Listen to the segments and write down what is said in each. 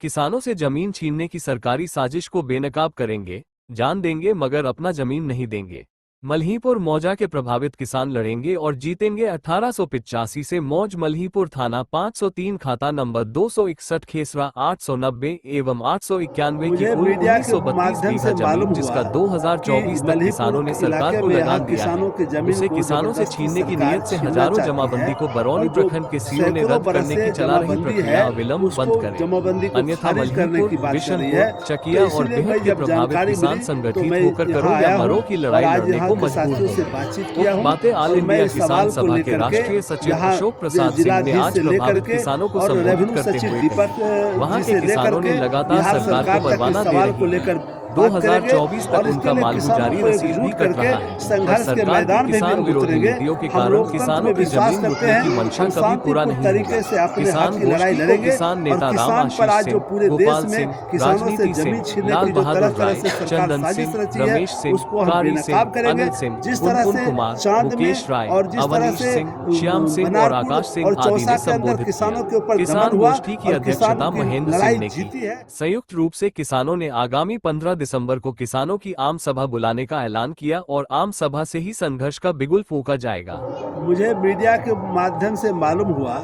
किसानों से जमीन छीनने की सरकारी साजिश को बेनकाब करेंगे, जान देंगे मगर अपना जमीन नहीं देंगे। मल्हीपुर मौजा के प्रभावित किसान लड़ेंगे और जीतेंगे। 1885 से मौज मल्हीपुर थाना 503 खाता नंबर 261 खेसरा 890 एवं 891 की मुझे कुल मीडिया के 1932 माध्यम बीघा से मालूम जमीन हुआ जिसका 2024 कि तक किसानों ने मल्हीपुर सरकार इलाके को में लगान यहाँ दिया किसानों है। की जमीन उसे को किसानों से जबरदस्ती छीनने की सरकार नीयत से छीनना हजारों चाहती जमाबंदी है को बरौनी और जो प्रखंड के सीओ ने सैकड़ों रद्द बरस करने से की चला रही जमाबंदी प्रक्रिया है अविलंब बंद उसको करे, जमाबंदी को अन्यथा खारिज करने मल्हीपुर, की बात कर रही बिशनपुर, है। चकिया तो और इसीलिए बेहद मैं के जब प्रभावित जानकारी किसान मिली तो संगठित मैं होकर यहाँ करो या आया हूँ मरो की और लड़ाई आज लड़ने यहाँ को के मजबूर साथियों से होंगे। बातचीत किया हूँ बातें ऑल और मैं इंडिया इस किसान सवाल को सभा के लेकर के राष्ट्रीय सचिव यहाँ अशोक प्रसाद सिंह ने जिलाधीश आज से लेकर प्रभावित के किसानों को और संबोधित रेवेन्यू करते सचिव हुए दीपक कही, वहां जी के से लेकर किसानों ने के लगातार बिहार सरकार को सरकार तक परवाना इस दे सवाल रही को है। लेकर बात करेंगे 2024 तक और इसके उनका लिए मालू किसानों जारी को रसीद भी एकजुट कट करके रहा है, पर संघर्ष के सरकार की मैदान में किसान भी विरोधी उतरेंगे। नीतियों के हम कारण लोकतंत्र किसानों में की विश्वास जमीन करते लूटने हैं, की मंशा हम कभी पूरा शांतिपूर्ण नहीं तरीके होगा। से अपने हक किसान की लड़ाई गोष्ठी को लड़ेंगे किसान और नेता राम किसान पर आशीष आज जो सिंह, पूरे देश गोपाल में सिंह, किसानों से राजनीति जमीन सिंह, छीनने लाल की जो तरह बहादुर तरह राय, से सरकार चंदन साजिश सिंह, रची है रमेश सिंह, उसको हम कारी सिंह, बेनकाब करेंगे। अनिल सिंह, जिस तरह पुनपुन से कुमार, चांद में मुकेश राय, और जिस तरह अवनीश से सिंह, श्याम सिंह और बनारपुर आकाश सिंह और आदि चौसा ने के अंदर संबोधित किसानों किया। के ऊपर दमन किसान हुआ गोष्ठी की और किसानों अध्यक्षता की महेंद्र लड़ाई सिंह ने की। जीती है। संयुक्त रूप से किसानों ने आगामी 15 दिसंबर को किसानों की आम सभा बुलाने का ऐलान किया और आम सभा से ही संघर्ष का बिगुल फूंका जाएगा। मुझे मीडिया के माध्यम से मालूम हुआ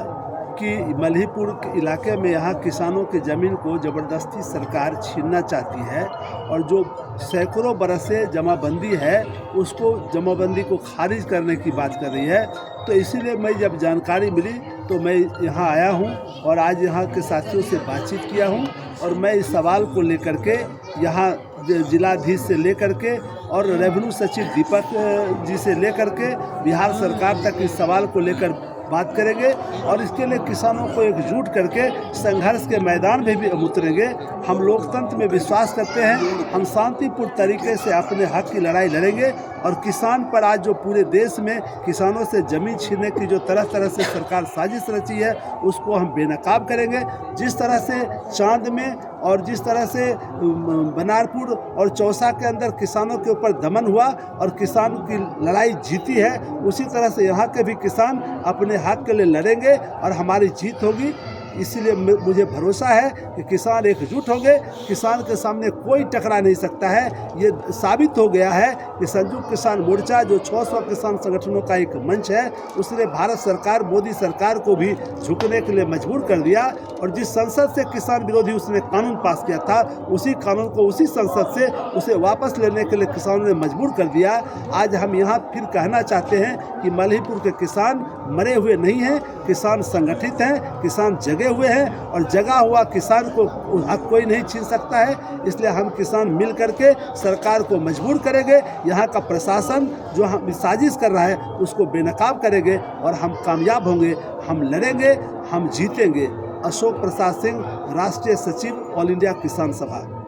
कि मल्हीपुर के इलाके में यहाँ किसानों की ज़मीन को ज़बरदस्ती सरकार छीनना चाहती है और जो सैकड़ों बरस से जमाबंदी है उसको जमाबंदी को खारिज करने की बात कर रही है। तो इसीलिए मैं जब जानकारी मिली तो मैं यहाँ आया हूँ और आज यहाँ के साथियों से बातचीत किया हूँ और मैं इस सवाल को लेकर के यहाँ जिलाधीश से लेकर के और रेवेन्यू सचिव दीपक जी से लेकर के बिहार सरकार तक इस सवाल को लेकर बात करेंगे और इसके लिए किसानों को एकजुट करके संघर्ष के मैदान में भी उतरेंगे। हम लोकतंत्र में विश्वास करते हैं, हम शांतिपूर्ण तरीके से अपने हक की लड़ाई लड़ेंगे और किसान पर आज जो पूरे देश में किसानों से ज़मीन छीनने की जो तरह तरह से सरकार साजिश रची है उसको हम बेनकाब करेंगे। जिस तरह से चांद में और जिस तरह से बनारपुर और चौसा के अंदर किसानों के ऊपर दमन हुआ और किसान की लड़ाई जीती है, उसी तरह से यहाँ के भी किसान अपने हक के लिए लड़ेंगे और हमारी जीत होगी। इसीलिए मुझे भरोसा है कि किसान एकजुट होंगे, किसान के सामने कोई टकरा नहीं सकता है। ये साबित हो गया है कि संयुक्त किसान मोर्चा जो 600 किसान संगठनों का एक मंच है उसने भारत सरकार, मोदी सरकार को भी झुकने के लिए मजबूर कर दिया और जिस संसद से किसान विरोधी उसने कानून पास किया था उसी कानून को उसी संसद से उसे वापस लेने के लिए किसानों ने मजबूर कर दिया। आज हम यहाँ फिर कहना चाहते हैं कि मल्हीपुर के किसान मरे हुए नहीं हैं, किसान संगठित हैं, किसान जगे हुए हैं और जगा हुआ किसान को हक कोई नहीं छीन सकता है। इसलिए हम किसान मिल करके सरकार को मजबूर करेंगे, यहाँ का प्रशासन जो हम साजिश कर रहा है उसको बेनकाब करेंगे और हम कामयाब होंगे, हम लड़ेंगे, हम जीतेंगे। अशोक प्रसाद सिंह, राष्ट्रीय सचिव, ऑल इंडिया किसान सभा।